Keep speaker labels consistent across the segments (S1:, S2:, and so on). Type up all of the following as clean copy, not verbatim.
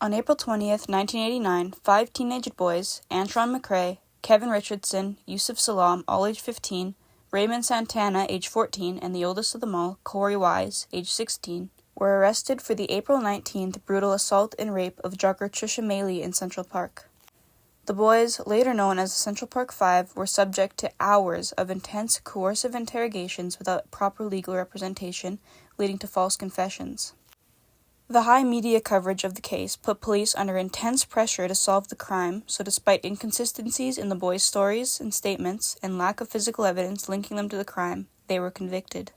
S1: On April 20th, 1989, 5 teenage boys, Antron McCray, Kevin Richardson, Yusuf Salaam, all age 15, Raymond Santana, age 14, and the oldest of them all, Corey Wise, age 16, were arrested for the April 19th brutal assault and rape of jogger Trisha Maylee in Central Park. The boys, later known as the Central Park Five, were subject to hours of intense coercive interrogations without proper legal representation, leading to false confessions. The high media coverage of the case put police under intense pressure to solve the crime, so despite inconsistencies in the boys' stories and statements and lack of physical evidence linking them to the crime, they were convicted.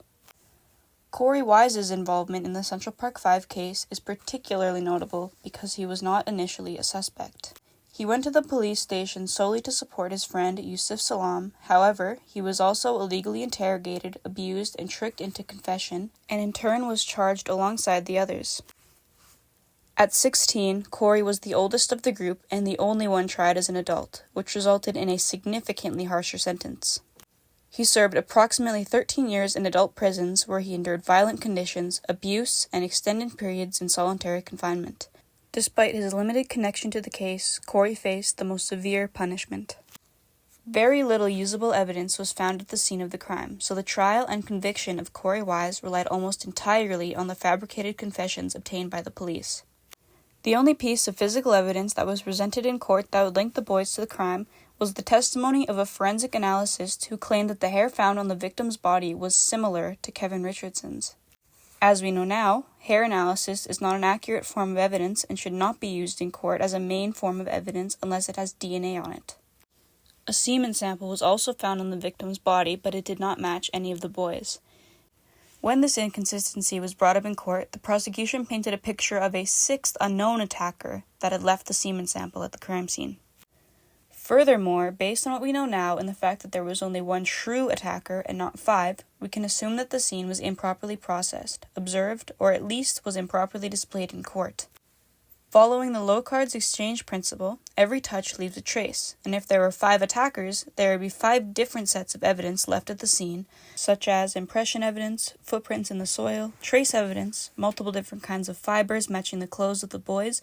S1: Corey Wise's involvement in the Central Park Five case is particularly notable because he was not initially a suspect. He went to the police station solely to support his friend Yusuf Salaam. However, he was also illegally interrogated, abused, and tricked into confession, and in turn was charged alongside the others. At 16, Corey was the oldest of the group and the only one tried as an adult, which resulted in a significantly harsher sentence. He served approximately 13 years in adult prisons where he endured violent conditions, abuse, and extended periods in solitary confinement. Despite his limited connection to the case, Corey faced the most severe punishment. Very little usable evidence was found at the scene of the crime, so the trial and conviction of Corey Wise relied almost entirely on the fabricated confessions obtained by the police. The only piece of physical evidence that was presented in court that would link the boys to the crime was the testimony of a forensic analyst who claimed that the hair found on the victim's body was similar to Kevin Richardson's. As we know now, hair analysis is not an accurate form of evidence and should not be used in court as a main form of evidence unless it has DNA on it. A semen sample was also found on the victim's body, but it did not match any of the boys. When this inconsistency was brought up in court, the prosecution painted a picture of a sixth unknown attacker that had left the semen sample at the crime scene. Furthermore, based on what we know now and the fact that there was only one true attacker and not 5, we can assume that the scene was improperly processed, observed, or at least was improperly displayed in court. Following the low cards exchange principle, every touch leaves a trace, and if there were 5 attackers, there would be 5 different sets of evidence left at the scene, such as impression evidence, footprints in the soil, trace evidence, multiple different kinds of fibers matching the clothes of the boys,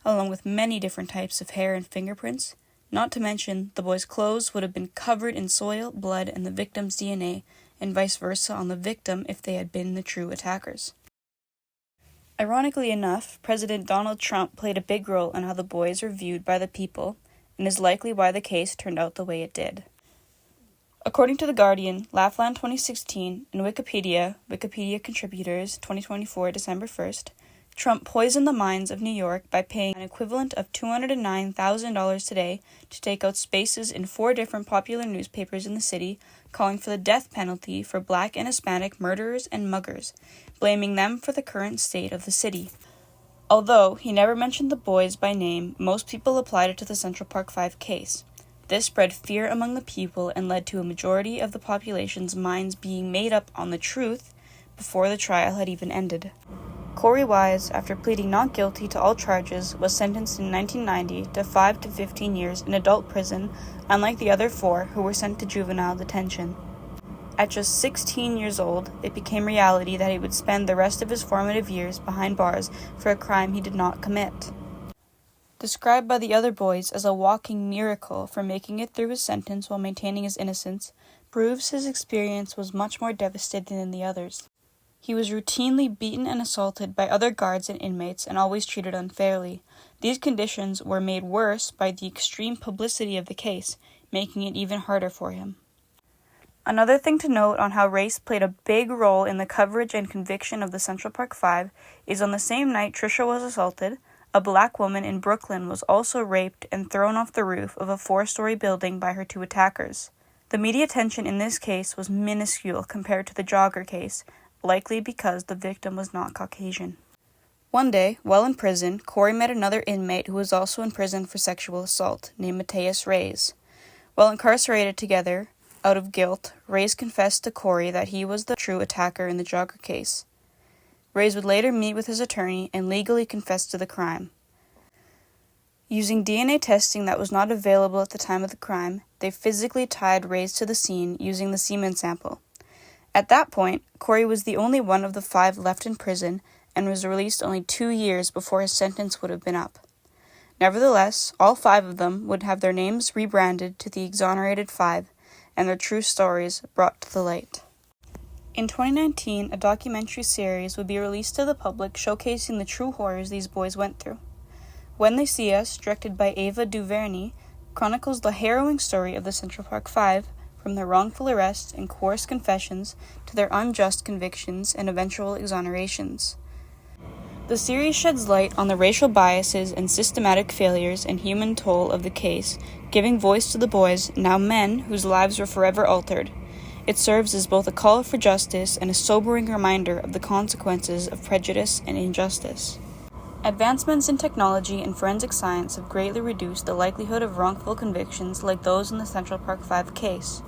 S1: along with many different types of hair and fingerprints. Not to mention, the boys' clothes would have been covered in soil, blood, and the victim's DNA, and vice versa on the victim if they had been the true attackers. Ironically enough, President Donald Trump played a big role in how the boys were viewed by the people, and is likely why the case turned out the way it did. According to The Guardian, Laughland 2016, and Wikipedia Contributors 2024 December 1st, Trump poisoned the minds of New York by paying an equivalent of $209,000 today to take out spaces in 4 different popular newspapers in the city, calling for the death penalty for Black and Hispanic murderers and muggers, blaming them for the current state of the city. Although he never mentioned the boys by name, most people applied it to the Central Park Five case. This spread fear among the people and led to a majority of the population's minds being made up on the truth before the trial had even ended. Corey Wise, after pleading not guilty to all charges, was sentenced in 1990 to 5 to 15 years in adult prison, unlike the other 4 who were sent to juvenile detention. At just 16 years old, it became reality that he would spend the rest of his formative years behind bars for a crime he did not commit. Described by the other boys as a walking miracle for making it through his sentence while maintaining his innocence, proves his experience was much more devastating than the others. He was routinely beaten and assaulted by other guards and inmates and always treated unfairly. These conditions were made worse by the extreme publicity of the case, making it even harder for him. Another thing to note on how race played a big role in the coverage and conviction of the Central Park Five is on the same night Trisha was assaulted, a Black woman in Brooklyn was also raped and thrown off the roof of a 4-story building by her 2 attackers. The media attention in this case was minuscule compared to the jogger case, likely because the victim was not Caucasian. One day, while in prison, Corey met another inmate who was also in prison for sexual assault, named Mateus Reyes. While incarcerated together, out of guilt, Reyes confessed to Corey that he was the true attacker in the jogger case. Reyes would later meet with his attorney and legally confess to the crime. Using DNA testing that was not available at the time of the crime, they physically tied Reyes to the scene using the semen sample. At that point, Corey was the only one of the 5 left in prison, and was released only 2 years before his sentence would have been up. Nevertheless, all 5 of them would have their names rebranded to the Exonerated Five, and their true stories brought to the light. In 2019, a documentary series would be released to the public showcasing the true horrors these boys went through. When They See Us, directed by Ava DuVernay, chronicles the harrowing story of the Central Park Five, from their wrongful arrests and coerced confessions to their unjust convictions and eventual exonerations. The series sheds light on the racial biases and systematic failures and human toll of the case, giving voice to the boys, now men, whose lives were forever altered. It serves as both a call for justice and a sobering reminder of the consequences of prejudice and injustice. Advancements in technology and forensic science have greatly reduced the likelihood of wrongful convictions like those in the Central Park Five case.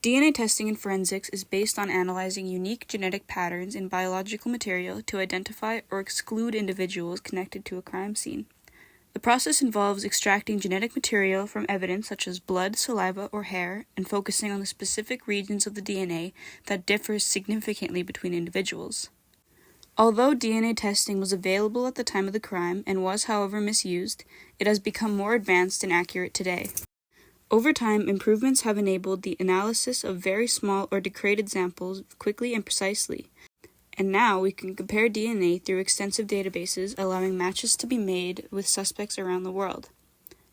S1: DNA testing in forensics is based on analyzing unique genetic patterns in biological material to identify or exclude individuals connected to a crime scene. The process involves extracting genetic material from evidence such as blood, saliva, or hair, and focusing on the specific regions of the DNA that differs significantly between individuals. Although DNA testing was available at the time of the crime and was, however, misused, it has become more advanced and accurate today. Over time, improvements have enabled the analysis of very small or degraded samples quickly and precisely. And now we can compare DNA through extensive databases, allowing matches to be made with suspects around the world,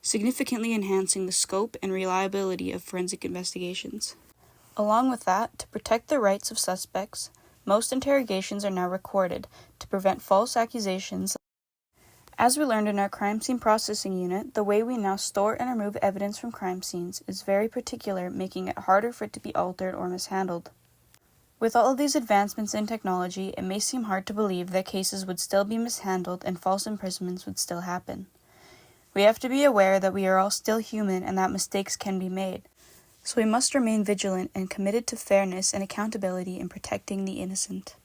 S1: significantly enhancing the scope and reliability of forensic investigations. Along with that, to protect the rights of suspects, most interrogations are now recorded to prevent false accusations. As we learned in our crime scene processing unit, the way we now store and remove evidence from crime scenes is very particular, making it harder for it to be altered or mishandled. With all of these advancements in technology, it may seem hard to believe that cases would still be mishandled and false imprisonments would still happen. We have to be aware that we are all still human and that mistakes can be made, so we must remain vigilant and committed to fairness and accountability in protecting the innocent.